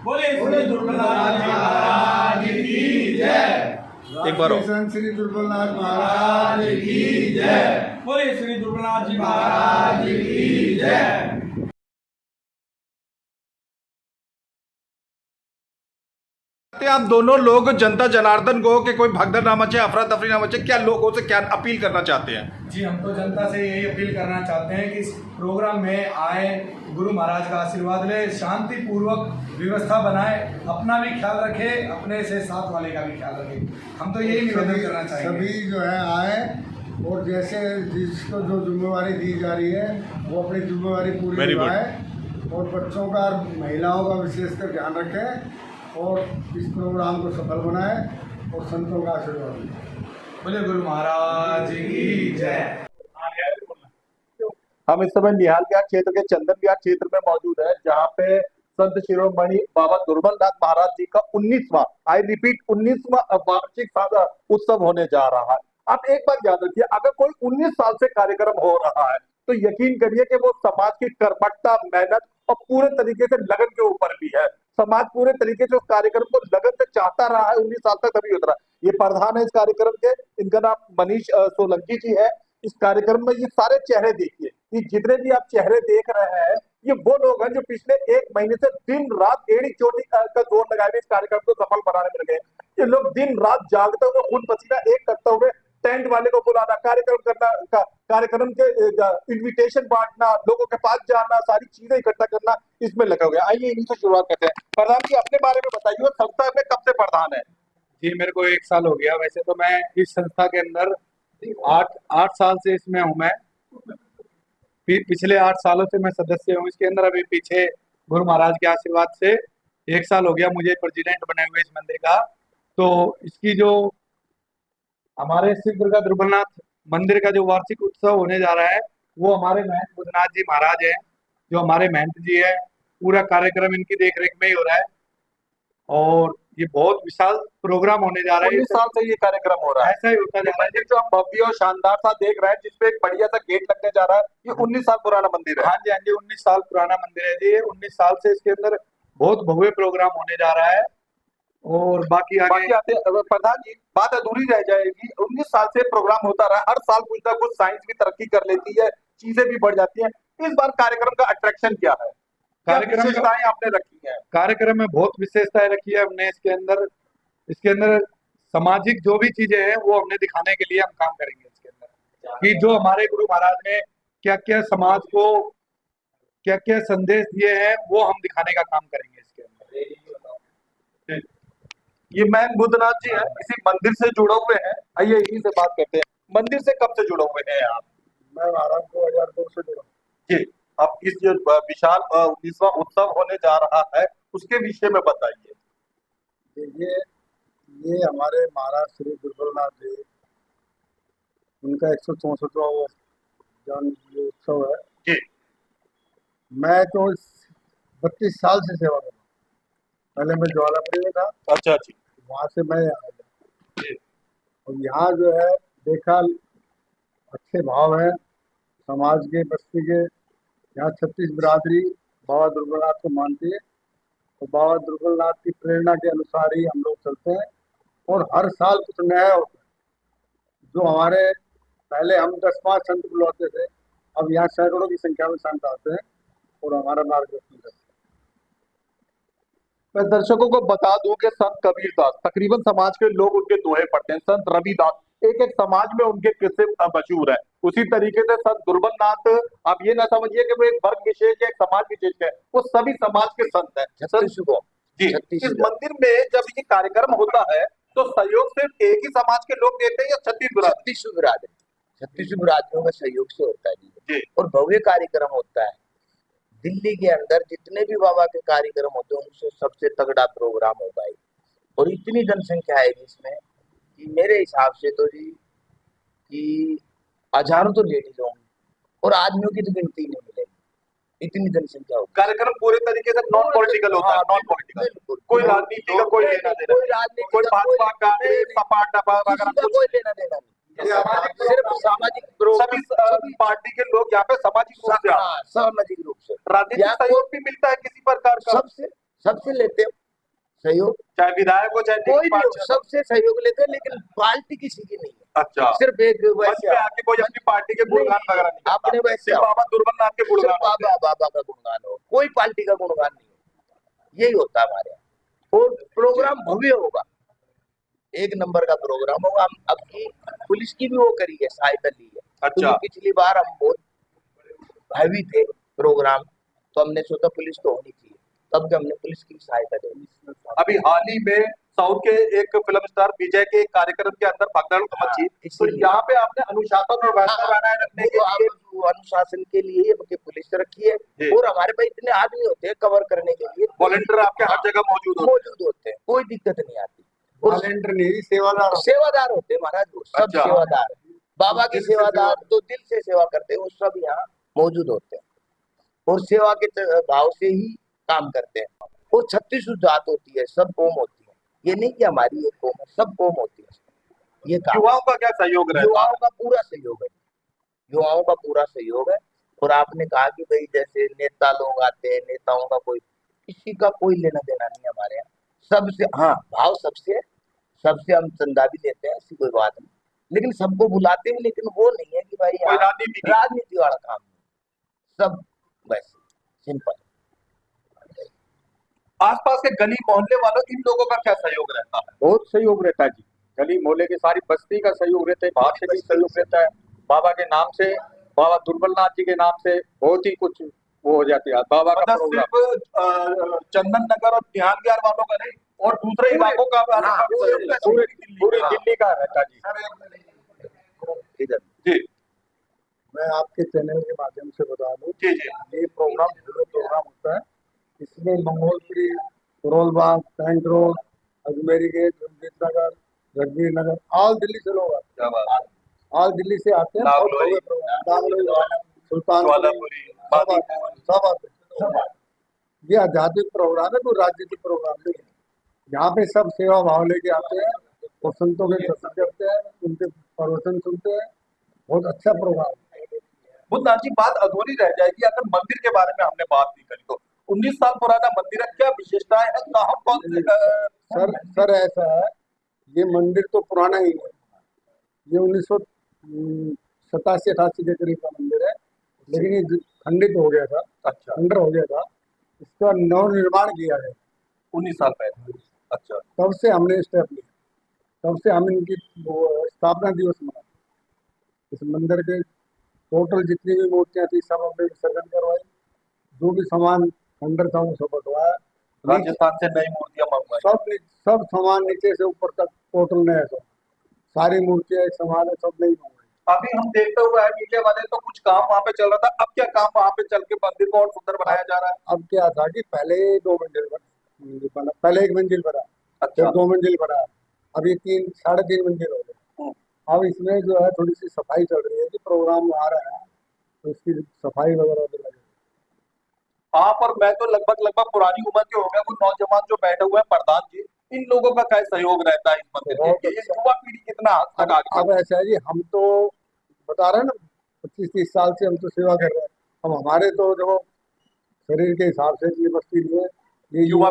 बोले श्री दुर्बलनाथ जी महाराज की जय। एक बार और। श्री दुर्बलनाथ महाराज की जय। बोले श्री दुर्बलनाथ जी महाराज की जय। आप दोनों लोग जनता जनार्दन को कि कोई भगदड़ ना मचे, अफरा तफरी ना मचे, क्या लोगों से क्या अपील करना चाहते हैं? जी, हम तो जनता से यही अपील करना चाहते हैं कि इस प्रोग्राम में आए, गुरु महाराज का आशीर्वाद ले, शांति पूर्वक व्यवस्था बनाए, अपना भी ख्याल रखे, अपने से साथ वाले का भी ख्याल रखे। हम तो यही निवेदन करना चाहेंगे। सभी जो है आए और जैसे जिसको जो जिम्मेवारी दी जा रही है वो अपनी जिम्मेवारी पूरी निभाए और बच्चों का महिलाओं का विशेषकर ध्यान रखें और इस प्रोग्राम को सफल बनाए और संतों का आशीर्वाद लें। बोले गुरु महाराज की जय। हम इस समय निहाल विहार क्षेत्र के चंदन विहार क्षेत्र में मौजूद है, जहाँ पे संत शिरोमणि बाबा दुर्बलनाथ महाराज जी का 19वां, आई रिपीट 19वां वार्षिक उत्सव होने जा रहा है। आप एक बात याद रखिए, अगर कोई 19 साल से कार्यक्रम हो रहा है तो यकीन करिए कि वो समाज की कर्मठता, मेहनत और पूरे तरीके से लगन के ऊपर भी है। समाज पूरे तरीके से उस कार्यक्रम को लगन से चाहता रहा है 19 साल तक, तभी होता रहा। ये प्रधान है इस कार्यक्रम के, इनका नाम मनीष सोलंकी जी है। इस कार्यक्रम में ये सारे चेहरे देखिए, ये जितने भी आप चेहरे देख रहे हैं, ये वो लोग हैं जो पिछले 1 महीने से दिन रात एड़ी चोटी का जोर लगाए हुए इस कार्यक्रम को सफल बनाने में लगे। ये लोग दिन रात जागते हुए, खून पसीना एक करते हुए, टेंट वाले को बुलाना, कार्यक्रम करना, कार्यक्रम के इनविटेशन बांटना, लोगों के पास जाना, सारी चीजें इकट्ठा करना, इसमें लगा हुआ है। आइए इन्हीं से शुरुआत करते हैं। प्रधान जी, अपने बारे में बताइए, संस्था में कब से प्रधान है? जी, मेरे को 1 साल हो गया। वैसे तो मैं इस संस्था के अंदर 8 साल से इसमें हूँ। मैं पिछले 8 सालों से मैं सदस्य हूँ इसके अंदर। अभी पीछे गुरु महाराज के आशीर्वाद से 1 साल हो गया मुझे प्रेसिडेंट बने हुए इस मंदिर का। तो इसकी जो हमारे शिव दुर्गा दुर्बलनाथ मंदिर का जो वार्षिक उत्सव होने जा रहा है, वो हमारे महंत बुद्धनाथ जी महाराज हैं, जो हमारे महंत जी है। पूरा कार्यक्रम इनकी देखरेख में ही हो रहा है और ये बहुत विशाल प्रोग्राम होने जा रहा है। 19 साल से ये कार्यक्रम हो रहा है। ऐसा ही होता जा रहा है। मंदिर जो हम भव्य और शानदार सा देख रहे हैं, जिसपे एक बढ़िया सा गेट लगने जा रहा है, ये 19 साल पुराना मंदिर है। हाँ जी, हाँ जी, 19 साल पुराना मंदिर है जी। ये 19 साल से इसके अंदर बहुत भव्य प्रोग्राम होने जा रहा है। और बाकी आते प्रधान जी, बात अधूरी रह जाएगी। 19 साल से प्रोग्राम होता रहा, हर साल कुछ ना कुछ साइंस भी तरक्की कर लेती है, चीजें भी बढ़ जाती हैं। इस बार कार्यक्रम का अट्रैक्शन क्या है? कार्यक्रम विशेषताएं आपने रखी है? कार्यक्रम में बहुत विशेषताएं रखी है हमने। इसके अंदर सामाजिक जो भी चीजें हैं वो हमने दिखाने के लिए हम काम करेंगे इसके अंदर, कि जो हमारे गुरु महाराज ने क्या क्या समाज को क्या क्या संदेश दिए हैं, वो हम दिखाने का काम करेंगे इसके अंदर। ये मैं बुद्धनाथ जी हैं, इसी मंदिर से जुड़े हुए हैं। आइए इन्हीं से बात करते हैं। मंदिर से कब से जुड़े हुए हैं आप? मैं महाराज 2002 से जुड़ा। जी, अब इस जो विशाल 19वां उत्सव होने जा रहा है, उसके विषय में बताइए। देखिए, ये हमारे महाराज श्री दुर्बलनाथ जी, उनका 164वां जन्म उत्सव है। जी, मैं तो 32 साल से सेवा कर रहा हूँ। पहले मैं ज्वालापुरी में था। अच्छा जी। वहाँ से मैं यहाँ आया और यहाँ जो है देखा, अच्छे भाव है समाज के, बस्ती के। यहाँ 36 बिरादरी बाबा दुर्बलनाथ को मानती है और बाबा दुर्बलनाथ की प्रेरणा के अनुसार ही हम लोग चलते हैं और हर साल कुछ नया होता है। जो हमारे पहले हम 10-5 संत बुलाते थे, अब यहाँ सैकड़ों की संख्या में संत आते हैं और हमारा मार्गदर्शन करते हैं। मैं दर्शकों को बता दूं कि संत कबीरदास, तकरीबन समाज के लोग उनके दोहे पढ़ते हैं। संत रविदास, एक एक समाज में उनके किस्से मशहूर है। उसी तरीके से संत दुर्बलनाथ, आप ये ना समझिए कि वो एक वर्ग विशेष है, एक समाज विशेष है, वो सभी समाज के संत हैं। जी, इस मंदिर में जब ये कार्यक्रम होता है तो सहयोग सिर्फ एक ही समाज के लोग देते हैं या 36 बिरादरी? 36 बिरादरियों का सहयोग से होता है जी। और भव्य कार्यक्रम होता है। दिल्ली के अंदर जितने भी बाबा के कार्यक्रम होते हैं, उनसे सबसे तगड़ा प्रोग्राम होगा ये। और इतनी जनसंख्या है इसमें कि मेरे हिसाब से तो जी कि हजारों तो लेडीज होंगी और आदमियों की तो गिनती नहीं मिलेगी, इतनी जनसंख्या होगी। कार्यक्रम पूरे तरीके से नॉन पॉलिटिकल होता है। नॉन पॉलिटिकल, बिल्कुल। कोई राजनीति का कोई लेना देना, कोई राजनीति कोई का भाजपा कांग्रेस सपा टपा वगैरह कोई लेना देना नहीं। सिर्फ सामाजिक सभी पार्टी के लोग यहाँ पे सामाजिक रूप से सामाजिक रूप से राजनीतिक सहयोग भी मिलता है किसी प्रकार का? सबसे लेते हैं सहयोग, चाहे विधायक हो चाहे कोई भी हो, पार्टी हो। सबसे सहयोग लेते हैं, लेकिन पार्टी किसी की नहीं है। अच्छा, सिर्फ एक मंच वैसे पे आके कोई अपनी पार्टी के गुणगान वगैरह नहीं करता। अपने वैसे सिर्फ बाबा दुर्बलनाथ के सिर्फ गुणगान होते हैं। बाबा का गुणगान हो, कोई पार्टी का गुणगान नहीं हो, यही होता है हमारे यहाँ। और प्रोग्राम भव्य होगा, एक नंबर का प्रोग्राम होगा। हम अब की पुलिस की भी वो करी है, सहायता ली है। अच्छा। क्योंकि पिछली बार हम बहुत हैवी थे प्रोग्राम, तो हमने सोचा पुलिस तो होनी चाहिए, तब भी हमने पुलिस की सहायता ली। अभी हाल ही में साउथ के एक फिल्म स्टार विजय के एक कार्यक्रम के अंदर भगदड़ मची, तो इसीलिए। यहाँ पे आपने अनुशासन और व्यवस्था बनाए रखने के लिए वो अनुशासन के लिए हमके पुलिस रखी है, जी। और हमारे पास इतने आदमी होते हैं कवर करने के लिए, वॉलंटियर आपके हर जगह मौजूद होते हैं, कोई दिक्कत नहीं आती। वॉलेंटियर नहीं, सेवादार। सेवादार होते हैं महाराज, वो सब अच्छा। सेवादार, बाबा के दिल से सेवादार, तो दिल से सेवा करते हैं, वो सब यहाँ मौजूद होते हैं, और सेवा के भाव से ही काम करते हैं। और 36 जात होती है, सब कौम होती है, ये नहीं कि हमारी एक कौम है, सब कौम होती है। ये काम युवाओं का क्या सहयोग रहता है? युवाओं का पूरा सहयोग है, युवाओं का पूरा सहयोग है। और आपने कहा कि भाई जैसे नेता लोग आते हैं, नेताओं का कोई, किसी का कोई लेना देना नहीं हमारे यहाँ। सबसे, हाँ भाव सबसे हम चंदा भी लेते हैं, ऐसी कोई बात नहीं, लेकिन सबको बुलाते हैं, लेकिन वो नहीं है कि भाई कोई राजनीति वाला काम नहीं, सब वैसे सिंपल। आसपास के गली मोहल्ले वालों, इन लोगों का क्या सहयोग रहता है? बहुत सहयोग रहता है जी, गली मोहल्ले की सारी बस्ती का सहयोग रहता है, बाहर से भी सहयोग रहता है। बाबा के नाम से, बाबा दुर्बलनाथ जी के नाम से बहुत ही कुछ वो हो जाती है बाबा का मतलब प्रोग्राम। सिर्फ चंदन नगर और बिहार बिहार वालों का नहीं, और दूसरे इलाकों का भी हाँ, पूरी दिल्ली का रहता है जी। इधर जी मैं आपके चैनल के माध्यम से बता दूं, जी जी। ये प्रोग्राम होता है। इसमें Mangolpuri, Karol Bagh, tank road, Ajmeri gate, Ranjit Nagar, Jagbir नगर, ऑल दिल्ली से लोग आते क्या बात है। हैं, ऑल दिल्ली से आते हैं। बहुत नागलोई, भव्य प्रोग्राम, नागलोई, सुल्तानपुरी, ज्वालापुरी, सब आते बादीपुर। हैं, सब आते हैं। ये आध्यात्मिक प्रोग्राम है, कोई राजनीतिक प्रोग्राम नहीं है। यहाँ पे सब सेवा भाव लेके आते हैं और संतों के दर्शन करते हैं, उनके प्रवचन सुनते हैं। बहुत अच्छा प्रोग्राम है। बुद्धनाथ जी, बात अधूरी रह जाएगी अगर मंदिर के बारे में हमने बात नहीं करी तो। 19 साल पुराना मंदिर है, क्या विशेषताएं है, कहाँ कौन से सर ऐसा है, ये मंदिर तो पुराना ही है, ये 1987-88 के करीब का मंदिर है, लेकिन ये खंडित हो गया था, अच्छा, खंडर हो गया था, इसका नवनिर्माण किया गया। 19 साल पहले। अच्छा, तब से हमने स्टेप लिया, तब से हम इनकी स्थापना दिवस मनाते। इस मंदिर के टोटल जितनी भी मूर्तियां थी सब हमने विसर्जन करवाई, जो भी सामान खंडर था वो सब बटवाया, राजस्थान से नई मूर्तियां मंगवाई। सब सामान नीचे से ऊपर तक टोटल नया सब, सारी मूर्तियां एक समान है, सब नई मंगवाई। अभी हम देखते हुए आए मीडिया वाले, तो कुछ काम वहाँ पे चल रहा था, अब क्या काम वहाँ पे चल के मंदिर को और सुंदर बनाया जा रहा है? अब क्या था कि पहले 2 मंजिल बना, पहले 1 मंजिल बना, अच्छा, फिर 2 मंजिल बना, अभी 3-3.5 मंजिल हो गए। अब इसमें जो है थोड़ी सी सफाई चल रही है कि प्रोग्राम आ रहा है, तो इसकी सफाई वगैरह भी लगे। आप और मैं तो लगभग पुरानी उम्र के हो गए, वो नौजवान जो बैठे हुए हैं प्रधान जी, इन लोगों का क्या सहयोग रहता है इस मंदिर के लिए? युवा पीढ़ी कितना हद तक आगे? अब ऐसा है जी, हम तो बता रहे हैं ना, 25-30 साल से हम तो सेवा कर रहे हैं। अब हमारे तो जो शरीर के हिसाब से ये बस्ती नहीं है, ये युवा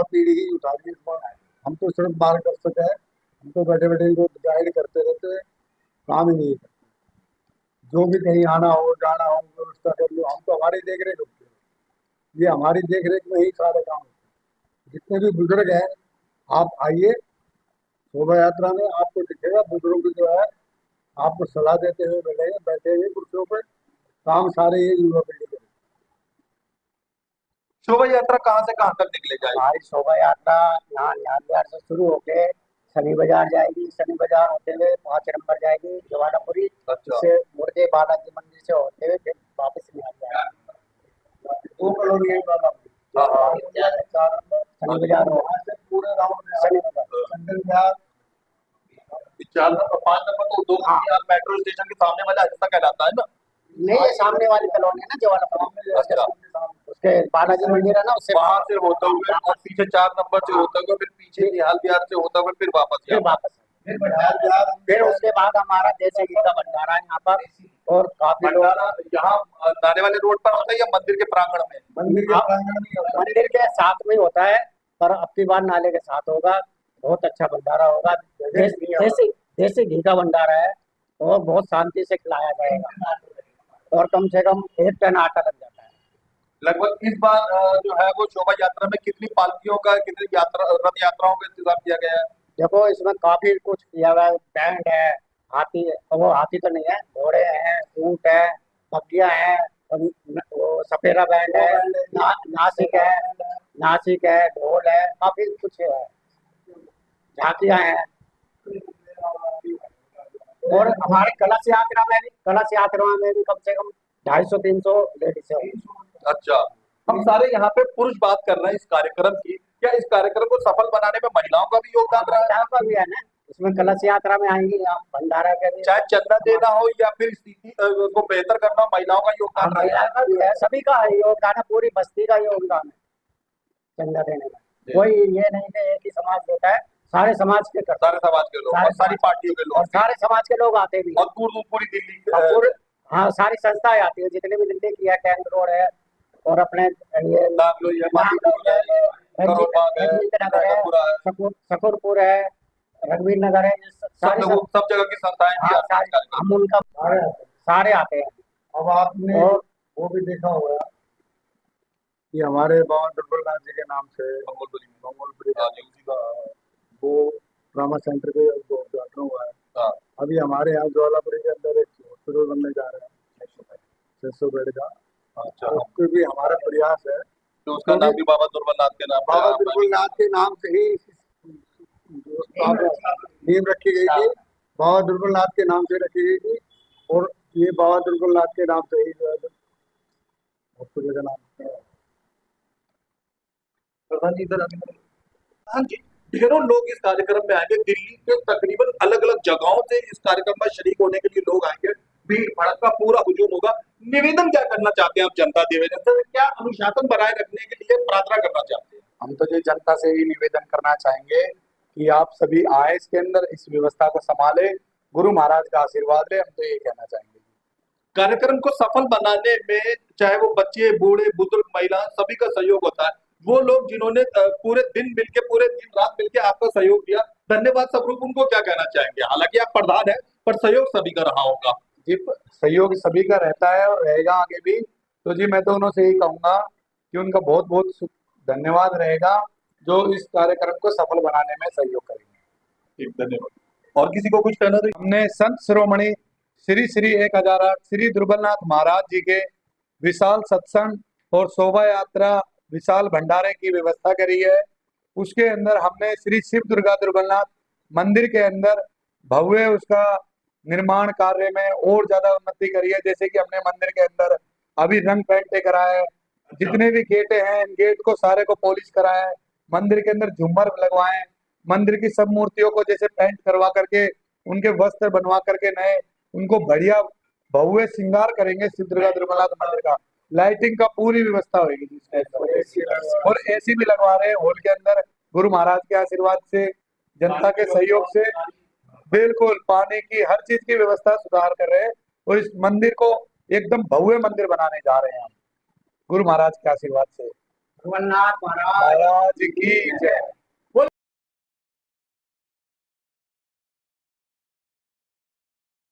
पीढ़ी ही उठा रही है इस बार। हम तो सिर्फ मार्गदर्शक है, हम तो बैठे बैठे इनको गाइड करते रहते हैं, काम ही नहीं करते। जो भी कहीं आना हो जाना हो व्यवस्था कर लो, हम तो हमारी देख रेख होती है, ये हमारी देख रेख में ही सारे काम होते हैं। जितने भी बुजुर्ग हैं, आप आइए शोभा यात्रा में, आपको दिखेगा बुजुर्ग जो है आपको सलाह देते हुए बैठे हुए कुर्सियों पर, काम सारे ये युवा पीढ़ी के। शोभा यात्रा कहाँ से कहाँ तक निकले जाए? हमारी शोभा यात्रा यहाँ न्याल से शुरू होके शनि बाजार जाएगी, शनि बाजार होते हुए 5 नंबर जाएगी जवानापुरी, अच्छा, से मुर्दे बालाजी मंदिर से होते हुए फिर वापस न्याल जाएगी। 2 करोड़ ये वाला शनि बाजार वहाँ से पूरे राउंड शनि बाजार चंदन बिहार 4 नंबर 5 नंबर तो 2 मेट्रो स्टेशन के सामने वाला हिस्सा कहलाता है ना? नहीं, ये सामने वाली कॉलोनी है ना जवानापुरी, अच्छा, उसके बालाजी मंदिर है ना, उससे वहां से होते हुए और पीछे 4 नंबर से होते हुए फिर पीछे निहाल बिहार से होते हुए फिर वापस फिर यहाँ। वापस फिर उसके बाद हमारा देसी घी का भंडारा है यहाँ पर, और काफी लोग भंडारा यहाँ नाने वाले रोड पर होता है या मंदिर के प्रांगण में? मंदिर के साथ में होता है, पर अब की बार नाले के साथ होगा। बहुत अच्छा भंडारा होगा, देसी घी का भंडारा है, और बहुत शांति से खिलाया जाएगा, और कम से कम 1 टन आटा लग जाता है। लगभग इस बार जो है वो शोभा यात्रा में कितनी पालकियों का, कितनी रथ यात्राओं का इंतजाम किया गया है? देखो इसमें काफी कुछ किया हुआ है, बैंड है, हाथी है, वो हाथी तो नहीं है, घोड़े हैं, ऊंट है, बग्गियां हैं, वो सपेरा बैंड है, नासिक है, ढोल है, काफी कुछ है, झांकियां हैं। और हमारे कलश यात्रा में भी कम से कम 250-300 लेडीज है। अच्छा, हम सारे यहाँ पे पुरुष बात कर रहे हैं इस कार्यक्रम की, क्या इस कार्यक्रम को सफल बनाने में महिलाओं का भी योगदान रहा है? महिलाओं का भी है ना, इसमें कलश यात्रा में आएंगी आप, भंडारा के लिए, चाहे चंदा देना हो या फिर स्थिति को बेहतर करना, महिलाओं का योगदान रहा है। महिलाओं का भी है, सभी का है योगदान है, पूरी बस्ती का योगदान है चंदा देने में। कोई ये नहीं कि एक ही समाज देता है, सारे समाज के करते हैं, सारे समाज के लोग और सारी पार्टियों के और लोग सारे समाज के लोग आते भी हैं। और दूर दूर पूरी दिल्ली और हाँ, सारी संस्थाएं आती है, जितने भी दिल्ली की है, टैंक रोड है, और अपने ये रजनीत नगर है, शकरपुर है, रघुवीर नगर है, सब जगह की संस्थाएं भी आती हैं। हम उनका सारे आते हैं। अब आपने वो भी देखा होगा कि हमारे बाबा दुर्बलनाथ जी के नाम से वो ट्रामा सेंटर के उद्घाटन हुआ है। अभी हमारे यहाँ ज्वालापुरी के अंदर एक हॉस्पिटल बनने जा रहे हैं 600 बेड का। अच्छा, उसके भी हमारा प्रयास है, तो उसका नाम भी बाबा दुर्बलनाथ के नाम, बाबा दुर्बलनाथ के नाम से ही नींव रखी गई थी, बाबा दुर्बलनाथ के नाम से रखी गई थी, और ये बाबा दुर्बलनाथ के नाम से ही हॉस्पिटल का नाम है। प्रधान जी इधर हाँ जी, ढेरों लोग इस कार्यक्रम में आएंगे, दिल्ली के तकरीबन अलग अलग जगहों से इस कार्यक्रम में शरीक होने के लिए लोग आएंगे, भीड़ भड़का पूरा हुजूम होगा। निवेदन क्या करना चाहते हैं आप जनता निवेदन से, क्या अनुशासन बनाए रखने के लिए प्रार्थना करना चाहते हैं? हम तो ये जनता से ही निवेदन करना चाहेंगे कि आप सभी आए इसके अंदर, इस व्यवस्था को संभाले, गुरु महाराज का आशीर्वाद ले, हम तो ये कहना चाहेंगे। कार्यक्रम को सफल बनाने में चाहे वो बच्चे, बूढ़े, बुजुर्ग, महिला, सभी का सहयोग होता है। वो लोग जिन्होंने पूरे दिन मिलके, पूरे दिन रात मिलके आपका सहयोग दिया, धन्यवाद स्वरूप उनको क्या कहना चाहेंगे? हालांकि आप प्रधान है, पर सहयोग सभी का रहा होगा। जी, सहयोग सभी का रहता है और रहेगा आगे भी। तो जी मैं तो उन्होंने यही कहूंगा कि उनका बहुत बहुत धन्यवाद रहेगा जो इस कार्यक्रम को सफल बनाने में सहयोग करेंगे। ठीक, धन्यवाद। और किसी को कुछ कहना था? हमने संत शिरोमणि श्री श्री 1008 श्री दुर्बलनाथ महाराज जी के विशाल सत्संग और शोभा यात्रा, विशाल भंडारे की व्यवस्था करी है। उसके अंदर हमने श्री शिव दुर्गा दुर्बलनाथ मंदिर के अंदर भव्य उसका निर्माण कार्य में और ज्यादा उन्नति करी है। जैसे कि हमने मंदिर के अंदर अभी रंग पेंटे कराए, जितने भी गेटे हैं गेट को सारे को पॉलिश कराए, मंदिर के अंदर झूमर लगवाए, मंदिर की सब मूर्तियों को जैसे पेंट करवा करके उनके वस्त्र बनवा करके नए उनको बढ़िया भव्य श्रृंगार करेंगे। शिव दुर्गा दुर्बलनाथ मंदिर का लाइटिंग का पूरी व्यवस्था होगी, और एसी भी लगवा रहे हैं हॉल के अंदर। गुरु महाराज के आशीर्वाद से, जनता के सहयोग से बिल्कुल पानी की हर चीज की व्यवस्था सुधार कर रहे हैं, और इस मंदिर को एकदम भव्य मंदिर बनाने जा रहे हैं हम, गुरु महाराज के आशीर्वाद से। दुर्बलनाथ महाराज की जय।